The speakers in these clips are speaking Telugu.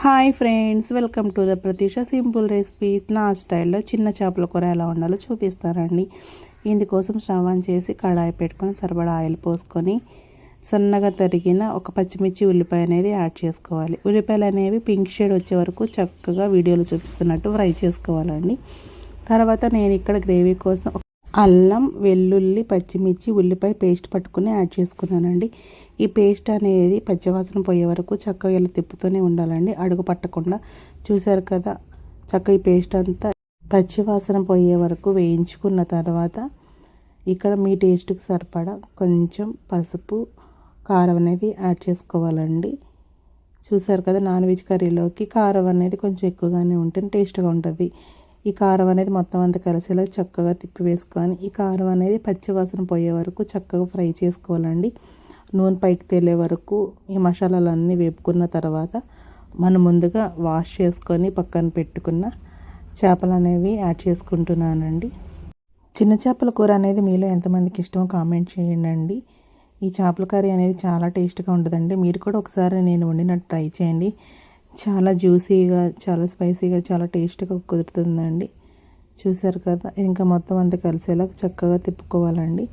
Hi friends, welcome to the Prateesha simple recipes. నా స్టైల్లో చిన్న చేపల కూర ఎలా ఉండాలో చూపిస్తానండి. ఇందుకోసం స్టవ్ ఆన్ చేసి కడాయి పెట్టుకొని సరిపడా ఆయిల్ పోసుకొని సన్నగా తరిగిన ఒక పచ్చిమిర్చి ఉల్లిపాయ అనేది యాడ్ చేసుకోవాలి. ఉల్లిపాయలు అనేవి పింక్ షేడ్ వచ్చే వరకు చక్కగా వీడియోలో చూపిస్తున్నట్టు ఫ్రై చేసుకోవాలండి. తర్వాత నేను ఇక్కడ గ్రేవీ కోసం అల్లం, వెల్లుల్లి, పచ్చిమిర్చి, ఉల్లిపాయ పేస్ట్ పట్టుకుని యాడ్ చేసుకున్నానండి. ఈ పేస్ట్ అనేది పచ్చివాసన పోయే వరకు చక్కగా ఇలా తిప్పుతూనే ఉండాలండి, అడుగు పట్టకుండా. చూసారు కదా, చక్కగా ఈ పేస్ట్ అంతా పచ్చివాసన పోయే వరకు వేయించుకున్న తర్వాత ఇక్కడ మీ టేస్ట్కి సరిపడా కొంచెం పసుపు, కారం అనేది యాడ్ చేసుకోవాలండి. చూసారు కదా, నాన్ వెజ్ కర్రీలోకి కారం అనేది కొంచెం ఎక్కువగానే ఉంటే టేస్ట్గా ఉంటుంది. ఈ కారం అనేది మొత్తం అంతా కలిసేలా చక్కగా తిప్పి వేసుకొని ఈ కారం అనేది పచ్చివాసన పోయే వరకు చక్కగా ఫ్రై చేసుకోవాలండి. నూనె పైకి తేలే వరకు ఈ మసాలాలన్నీ వేపుకున్న తర్వాత మనం ముందుగా వాష్ చేసుకొని పక్కన పెట్టుకున్న చేపలు అనేవి యాడ్ చేసుకుంటున్నానండి. చిన్న చేపల కూర అనేది మీలో ఎంతమందికి ఇష్టమో కామెంట్ చేయండి. ఈ చేపల కర్రీ అనేది చాలా టేస్ట్గా ఉంటుందండి. మీరు కూడా ఒకసారి నేను వండినట్టు ట్రై చేయండి. చాలా జ్యూసీగా, చాలా స్పైసీగా, చాలా టేస్ట్గా కుదురుతుందండి. చూసారు కదా, ఇంకా మొత్తం అంతా కలిసేలా చక్కగా తిప్పుకోవాలండి.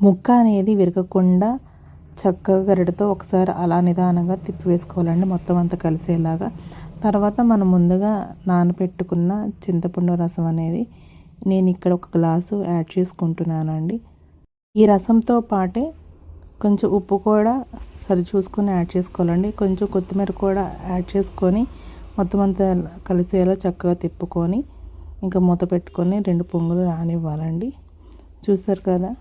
ముక్క అనేది విరగకుండా చక్కగా గరిటతో ఒకసారి అలా నిదానంగా తిప్పి వేసుకోవాలండి, మొత్తం అంతా కలిసేలాగా. తర్వాత మనం ముందుగా నానబెట్టుకున్న చింతపండు రసం అనేది నేను ఇక్కడ ఒక గ్లాసు యాడ్ చేసుకుంటున్నానండి. ఈ రసంతో పాటే కొంచెం ఉప్పు కూడా సరి చూసుకొని యాడ్ చేసుకోవాలండి. కొంచెం కొత్తిమీర కూడా యాడ్ చేసుకొని మొత్తం అంతా కలిసేలా చక్కగా తిప్పుకొని ఇంకా మూత పెట్టుకొని 2 పొంగులు రానివ్వాలండి. చూస్తారు కదా,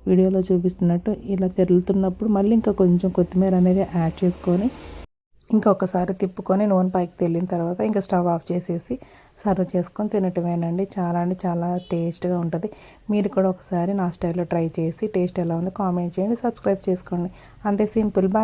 వీడియోలో చూపిస్తున్నట్టు ఇలా తెరులుతున్నప్పుడు మళ్ళీ ఇంకా కొంచెం కొత్తిమీర అనేది యాడ్ చేసుకొని ఇంకొకసారి తిప్పుకొని నూనె పైకి తెల్లిన తర్వాత ఇంకా స్టవ్ ఆఫ్ చేసేసి సర్వ్ చేసుకొని తినటమేనండి. చాలా అంటే చాలా టేస్ట్గా ఉంటుంది. మీరు కూడా ఒకసారి నా స్టైల్లో ట్రై చేసి టేస్ట్ ఎలా ఉందో కామెంట్ చేయండి, సబ్స్క్రైబ్ చేసుకోండి. అంతే సింపుల్. బాయ్.